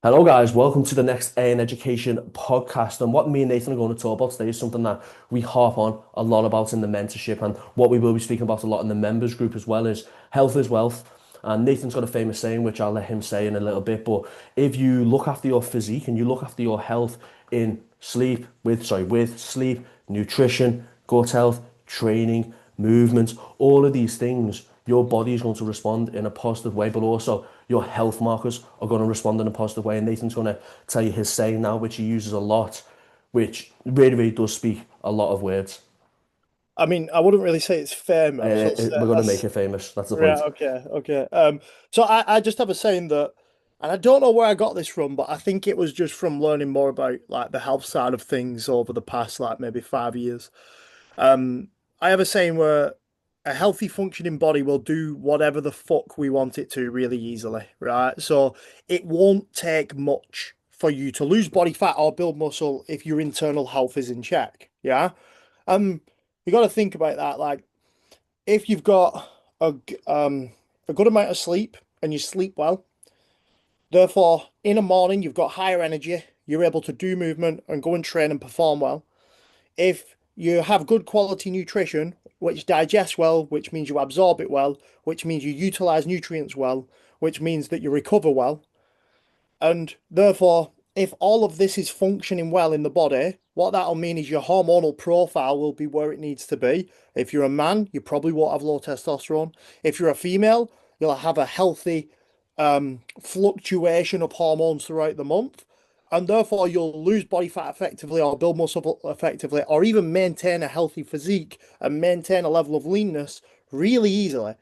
Hello, guys. Welcome to the next AN Education podcast. And what me and Nathan are going to talk about today is something that we harp on a lot about in the mentorship, and what we will be speaking about a lot in the members group as well is health is wealth. And Nathan's got a famous saying, which I'll let him say in a little bit. But if you look after your physique and you look after your health in with sleep, nutrition, gut health, training, movement, all of these things, your body is going to respond in a positive way, but also your health markers are going to respond in a positive way. And Nathan's going to tell you his saying now, which he uses a lot, which really, really does speak a lot of words. I mean, I wouldn't really say it's famous. We're going to make That's it famous. That's the yeah, point. okay. So I just have a saying that, and I don't know where I got this from, but I think it was just from learning more about like the health side of things over the past like maybe 5 years. Um, I have a saying where a healthy functioning body will do whatever the fuck we want it to really easily, right? So it won't take much for you to lose body fat or build muscle if your internal health is in check. Yeah. Um, you got to think about that. Like, if you've got a good amount of sleep and you sleep well, therefore in the morning you've got higher energy, you're able to do movement and go and train and perform well. If you have good quality nutrition, which digests well, which means you absorb it well, which means you utilize nutrients well, which means that you recover well, and therefore, if all of this is functioning well in the body, what that'll mean is your hormonal profile will be where it needs to be. If you're a man, you probably won't have low testosterone. If you're a female, you'll have a healthy fluctuation of hormones throughout the month. And therefore, you'll lose body fat effectively or build muscle effectively, or even maintain a healthy physique and maintain a level of leanness really easily.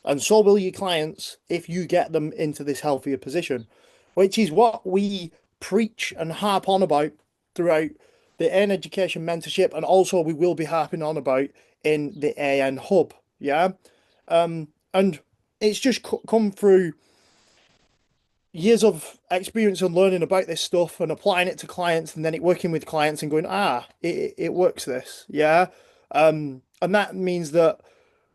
And so will your clients if you get them into this healthier position, which is what we preach and harp on about throughout the AN Education Mentorship, and also we will be harping on about in the AN Hub. Yeah. And it's just come through years of experience and learning about this stuff and applying it to clients, and then it working with clients and going, it works this. Yeah. And that means that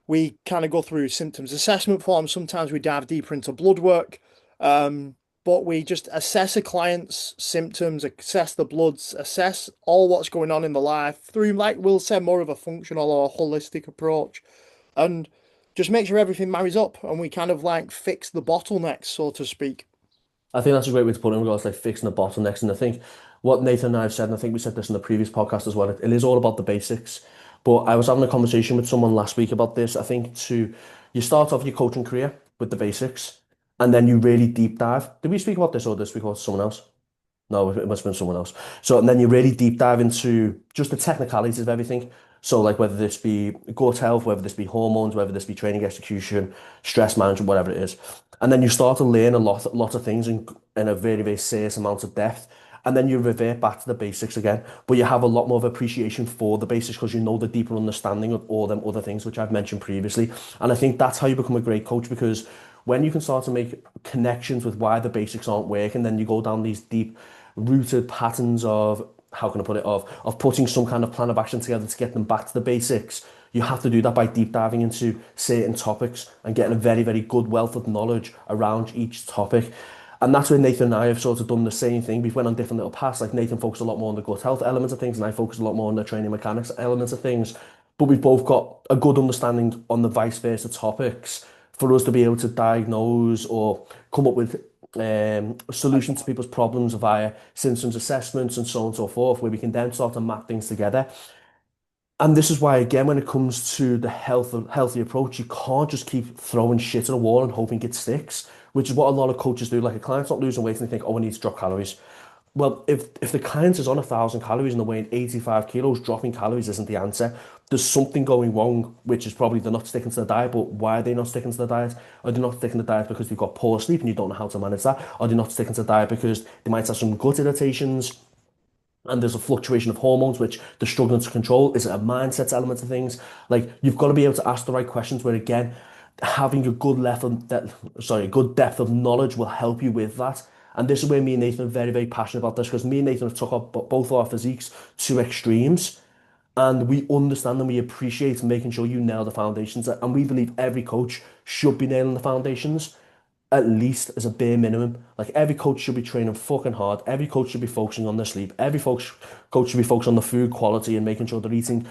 we kind of go through symptoms assessment forms. Sometimes we dive deeper into blood work, but we just assess a client's symptoms, assess the bloods, assess all what's going on in the life through, like we'll say, more of a functional or holistic approach, and just make sure everything marries up, and we kind of like fix the bottlenecks, so to speak. I think that's a great way to put it in regards to like fixing the bottlenecks. And I think what Nathan and I have said, and I think we said this in the previous podcast as well, it is all about the basics. But I was having a conversation with someone last week about this. I think you start off your coaching career with the basics, and then you really deep dive. Did we speak about this, or did we speak about someone else? No, it must have been someone else. So, and then you really deep dive into just the technicalities of everything. So, like whether this be gut health, whether this be hormones, whether this be training execution, stress management, whatever it is. And then you start to learn lot of things in a very, very serious amount of depth. And then you revert back to the basics again. But you have a lot more of appreciation for the basics because you know the deeper understanding of all them other things, which I've mentioned previously. And I think that's how you become a great coach, because when you can start to make connections with why the basics aren't working, then you go down these deep rooted patterns of, how can I put it, of putting some kind of plan of action together to get them back to the basics. You have to do that by deep diving into certain topics and getting a very, very good wealth of knowledge around each topic. And that's where Nathan and I have sort of done the same thing. We've went on different little paths. Like Nathan focused a lot more on the gut health elements of things, and I focused a lot more on the training mechanics elements of things. But we've both got a good understanding on the vice versa topics for us to be able to diagnose or come up with solutions to people's problems via symptoms assessments and so on and so forth, where we can then start to map things together. And this is why, again, when it comes to the healthy approach, you can't just keep throwing shit at a wall and hoping it sticks, which is what a lot of coaches do. Like a client's not losing weight and they think, oh, I need to drop calories. Well, if the client is on 1,000 calories and they're weighing 85 kilos, dropping calories isn't the answer. There's something going wrong, which is probably they're not sticking to the diet. But why are they not sticking to the diet? Are they not sticking to the diet because they've got poor sleep and you don't know how to manage that? Are they not sticking to the diet because they might have some gut irritations and there's a fluctuation of hormones which they're struggling to control? Is it a mindset element of things? Like, you've got to be able to ask the right questions, where again, having a good a good depth of knowledge will help you with that. And this is where me and Nathan are very, very passionate about this, because me and Nathan have took up both our physiques to extremes, and we understand and we appreciate making sure you nail the foundations. And we believe every coach should be nailing the foundations, at least as a bare minimum. Like every coach should be training fucking hard. Every coach should be focusing on their sleep. Coach should be focused on the food quality and making sure they're eating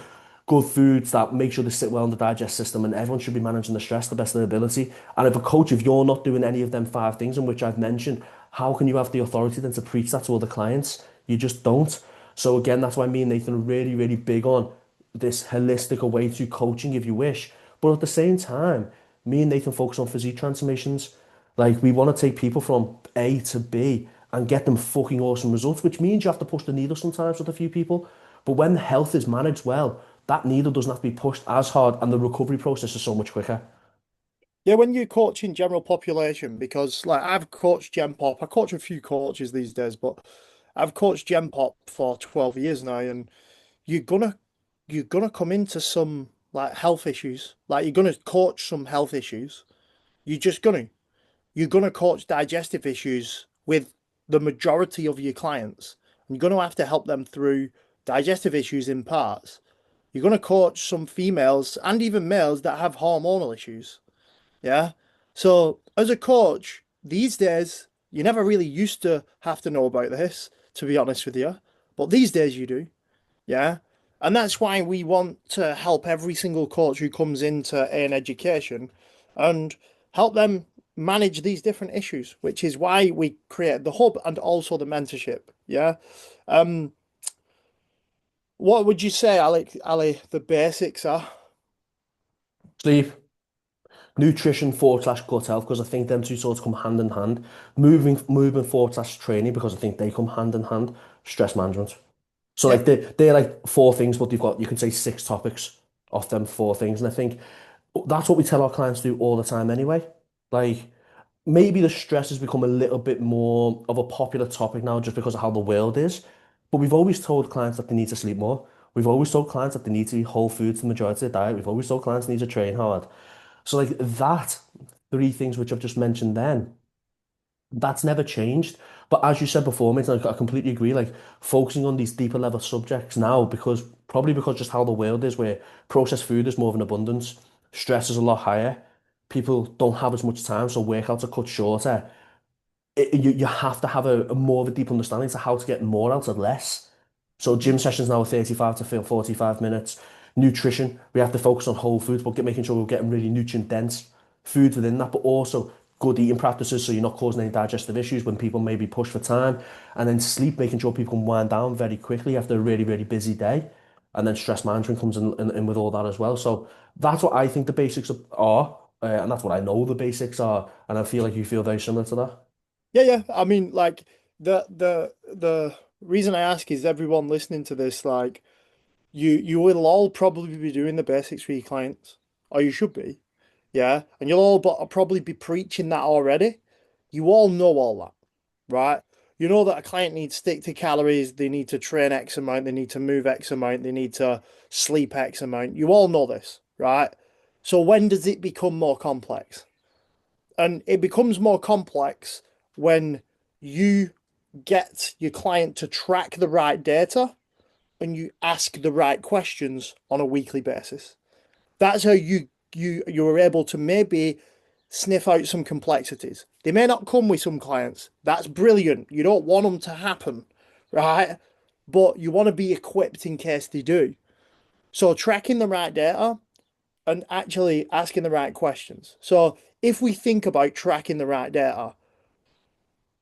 good foods that make sure they sit well in the digest system. And everyone should be managing the stress to the best of their ability. And if a coach, if you're not doing any of them five things in which I've mentioned, how can you have the authority then to preach that to other clients? You just don't. So again, that's why me and Nathan are really, really big on this holistic way to coaching, if you wish. But at the same time, me and Nathan focus on physique transformations. Like we want to take people from A to B and get them fucking awesome results, which means you have to push the needle sometimes with a few people. But when health is managed well, that needle doesn't have to be pushed as hard and the recovery process is so much quicker. Yeah, when you're coaching general population, because like I've coached Gen Pop, I coach a few coaches these days, but I've coached Gen Pop for 12 years now, and you're gonna you're gonna come into some like health issues. Like you're gonna coach some health issues. You're just gonna you're gonna coach digestive issues with the majority of your clients. And you're gonna have to help them through digestive issues in parts. You're gonna coach some females and even males that have hormonal issues. Yeah. So as a coach, these days, you never really used to have to know about this, to be honest with you. But these days you do. Yeah. And that's why we want to help every single coach who comes into AN education and help them manage these different issues, which is why we create the hub and also the mentorship. Yeah. Um, what would you say, Ali, the basics are? Sleep, nutrition forward slash gut health, because I think them two sorts come hand in hand. Moving forward slash training, because I think they come hand in hand. Stress management. So Yeah. like they're like four things, but you've got you can say six topics off them four things. And I think that's what we tell our clients to do all the time anyway. Like maybe the stress has become a little bit more of a popular topic now just because of how the world is. But we've always told clients that they need to sleep more. We've always told clients that they need to eat whole foods the majority of their diet. We've always told clients they need to train hard. So like that, three things which I've just mentioned then, that's never changed. But as you said before, mate, like, I completely agree. Like focusing on these deeper level subjects now, because probably because just how the world is, where processed food is more of an abundance, stress is a lot higher, people don't have as much time, so workouts are cut shorter. You have to have a more of a deep understanding to how to get more out of less. So gym sessions now are 35 to 45 minutes. Nutrition, we have to focus on whole foods, but making sure we're getting really nutrient dense foods within that, but also good eating practices so you're not causing any digestive issues when people maybe push for time. And then sleep, making sure people can wind down very quickly after a really, really busy day. And then stress management comes in with all that as well. So that's what I think the basics are, and that's what I know the basics are. And I feel like you feel very similar to that. Yeah, yeah. I mean, like the reason I ask is everyone listening to this, like you will all probably be doing the basics for your clients, or you should be. Yeah, and you'll all but probably be preaching that already. You all know all that, right? You know that a client needs stick to calories, they need to train X amount, they need to move X amount, they need to sleep X amount. You all know this, right? So when does it become more complex? And it becomes more complex when you get your client to track the right data and you ask the right questions on a weekly basis. That's how you're able to maybe sniff out some complexities. They may not come with some clients. That's brilliant. You don't want them to happen, right? But you want to be equipped in case they do. So tracking the right data and actually asking the right questions. So if we think about tracking the right data,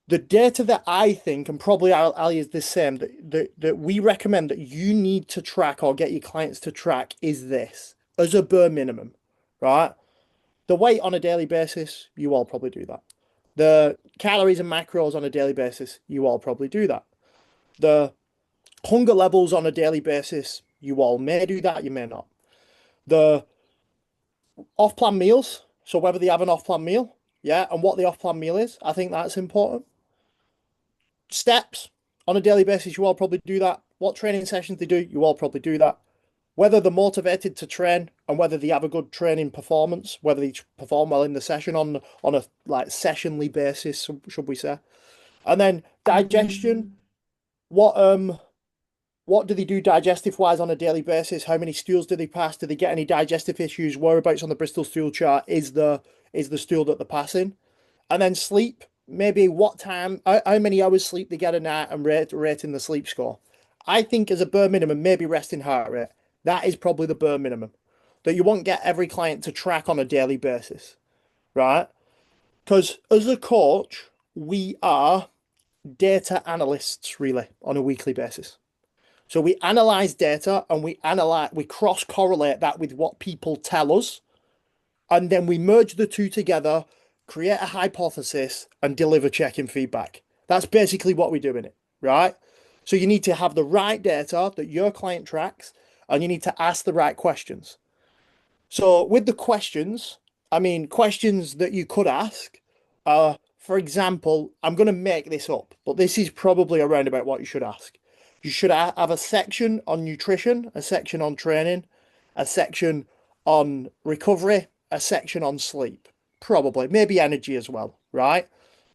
the data that I think, and probably Ali is the same, that we recommend that you need to track or get your clients to track is this as a bare minimum, right? The weight on a daily basis, you all probably do that. The calories and macros on a daily basis, you all probably do that. The hunger levels on a daily basis, you all may do that, you may not. The off-plan meals, so whether they have an off-plan meal, yeah, and what the off-plan meal is, I think that's important. Steps on a daily basis, you all probably do that. What training sessions they do, you all probably do that. Whether they're motivated to train and whether they have a good training performance, whether they perform well in the session on a like sessionally basis, should we say? And then digestion, what what do they do digestive wise on a daily basis? How many stools do they pass? Do they get any digestive issues? Whereabouts on the Bristol stool chart is the stool that they're passing? And then sleep, maybe what time, how many hours sleep they get a night and rating the sleep score. I think as a bare minimum, maybe resting heart rate. That is probably the bare minimum that you won't get every client to track on a daily basis, right? Because as a coach, we are data analysts really on a weekly basis. So we analyze data and we cross correlate that with what people tell us, and then we merge the two together, create a hypothesis, and deliver check-in feedback. That's basically what we do in it, right? So you need to have the right data that your client tracks, and you need to ask the right questions. So with the questions, I mean, questions that you could ask are, for example, I'm going to make this up, but this is probably around about what you should ask. You should have a section on nutrition, a section on training, a section on recovery, a section on sleep, probably, maybe energy as well, right?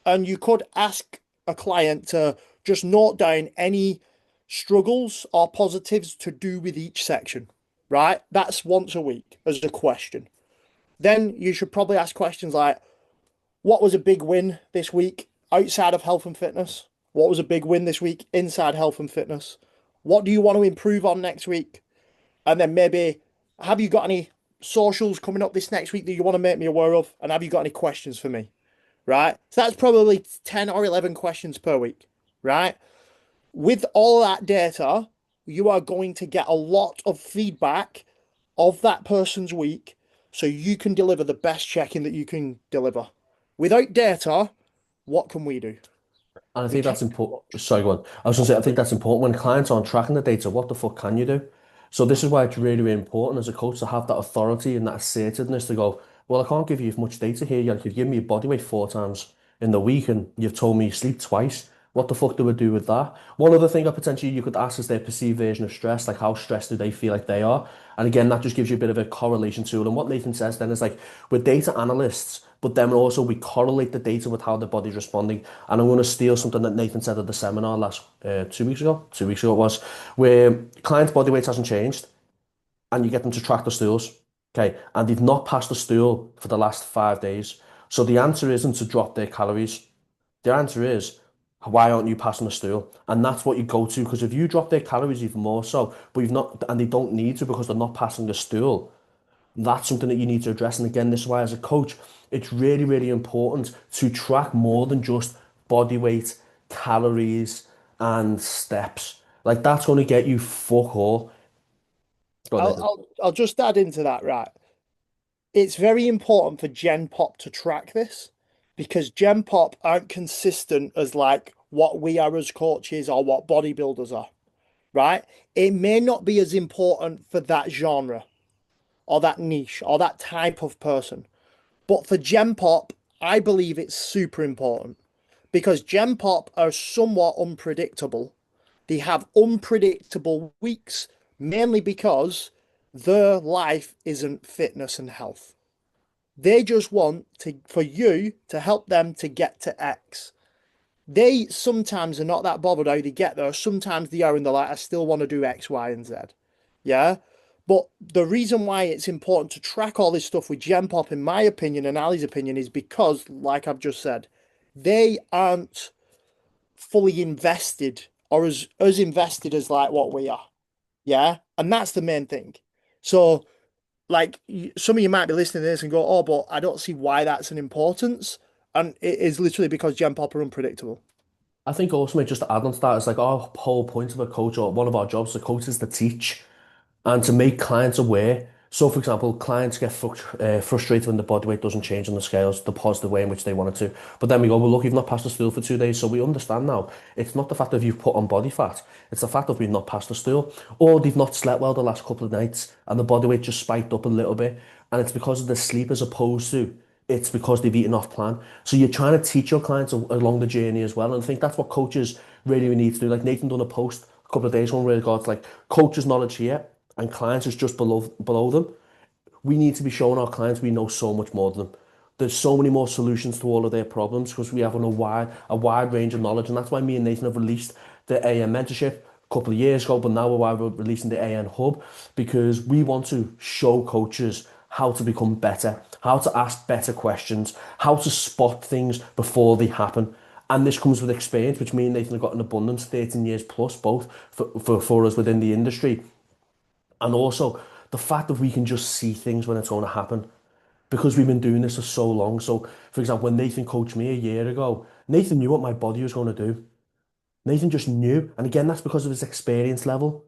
And you could ask a client to just note down any struggles or positives to do with each section, right? That's once a week as a question. Then you should probably ask questions like, what was a big win this week outside of health and fitness? What was a big win this week inside health and fitness? What do you want to improve on next week? And then maybe, have you got any socials coming up this next week that you want to make me aware of? And have you got any questions for me? Right? So that's probably 10 or 11 questions per week, right? With all that data, you are going to get a lot of feedback of that person's week so you can deliver the best check-in that you can deliver. Without data, what can we do? And I We think can't that's important. do much. Sorry, go on. I was going to say, I think that's important when clients aren't tracking the data. What the fuck can you do? So this is why it's really, really important as a coach to have that authority and that assertiveness to go, well, I can't give you much data here. You've given me your body weight 4 times in the week and you've told me you sleep twice. What the fuck do we do with that? One other thing that potentially you could ask is their perceived version of stress, like how stressed do they feel like they are? And again, that just gives you a bit of a correlation tool. And what Nathan says then is like, we're data analysts, but then also we correlate the data with how the body's responding. And I'm going to steal something that Nathan said at the seminar last 2 weeks ago. 2 weeks ago it was, where clients' body weight hasn't changed, and you get them to track the stools. Okay, and they've not passed the stool for the last 5 days. So the answer isn't to drop their calories. The answer is, why aren't you passing the stool? And that's what you go to, because if you drop their calories even more so, but you've not, and they don't need to because they're not passing the stool, that's something that you need to address. And again, this is why as a coach, it's really, really important to track more than just body weight, calories, and steps. Like that's going to get you fuck all. Go on, I'll, Nathan. I'll, I'll just add into that, right? It's very important for Gen Pop to track this because Gen Pop aren't consistent as like what we are as coaches or what bodybuilders are, right? It may not be as important for that genre or that niche or that type of person. But for Gen Pop, I believe it's super important because Gen Pop are somewhat unpredictable. They have unpredictable weeks, mainly because their life isn't fitness and health. They just want to for you to help them to get to X. They sometimes are not that bothered how they get there. Sometimes they are and they're like, I still want to do X, Y, and Z. Yeah. But the reason why it's important to track all this stuff with Gen Pop, in my opinion and Ali's opinion, is because, like I've just said, they aren't fully invested or as invested as like what we are. Yeah. And that's the main thing. So like some of you might be listening to this and go, oh, but I don't see why that's an importance. And it is literally because Gen Pop are unpredictable. I think also, mate, just to add on to that, it's like our whole point of a coach or one of our jobs as a coach is to teach and to make clients aware. So, for example, clients get frustrated when the body weight doesn't change on the scales the positive way in which they want it to. But then we go, well, look, you've not passed the stool for 2 days. So we understand now. It's not the fact that you've put on body fat. It's the fact that we've not passed the stool. Or they've not slept well the last couple of nights and the body weight just spiked up a little bit. And it's because of the sleep as opposed to it's because they've eaten off plan. So you're trying to teach your clients along the journey as well. And I think that's what coaches really need to do. Like Nathan done a post a couple of days ago where regards like coaches' knowledge here and clients is just below them. We need to be showing our clients we know so much more than them. There's so many more solutions to all of their problems because we have a wide range of knowledge, and that's why me and Nathan have released the AN Mentorship a couple of years ago, but now we're releasing the AN Hub because we want to show coaches how to become better, how to ask better questions, how to spot things before they happen. And this comes with experience, which me and Nathan have got in abundance, 13 years plus, both for us within the industry. And also the fact that we can just see things when it's going to happen because we've been doing this for so long. So, for example, when Nathan coached me a year ago, Nathan knew what my body was going to do. Nathan just knew. And again, that's because of his experience level.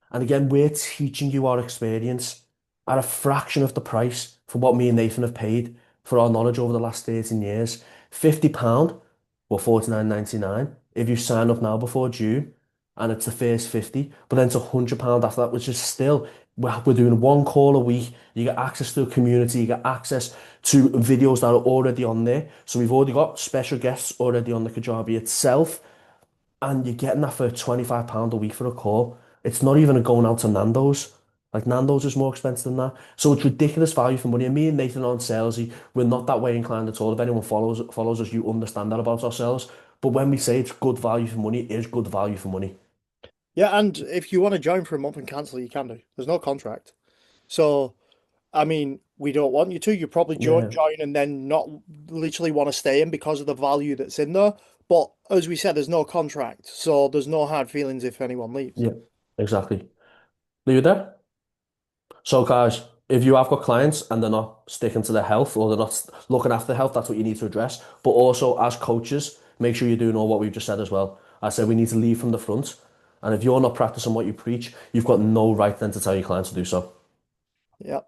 And again, we're teaching you our experience at a fraction of the price for what me and Nathan have paid for our knowledge over the last 13 years. £50 or 49.99 if you sign up now before June, and it's the first 50, but then it's £100 after that, which is still, we're doing one call a week. You get access to a community, you get access to videos that are already on there. So we've already got special guests already on the Kajabi itself, and you're getting that for £25 a week for a call. It's not even going out to Nando's. Like Nando's is more expensive than that. So it's ridiculous value for money. And me and Nathan aren't salesy. We're not that way inclined at all. If anyone follows us, you understand that about ourselves. But when we say it's good value for money, it is good value for money. Yeah, and if you want to join for a month and cancel, you can do. There's no contract. So, I mean, we don't want you to. You probably Yeah, join and then not literally want to stay in because of the value that's in there. But as we said, there's no contract, so there's no hard feelings if anyone leaves. yeah, exactly. Leave it there. So, guys, if you have got clients and they're not sticking to their health or they're not looking after their health, that's what you need to address. But also, as coaches, make sure you're doing all what we've just said as well. I said we need to lead from the front. And if you're not practicing what you preach, you've got no right then to tell your clients to do so. Yeah.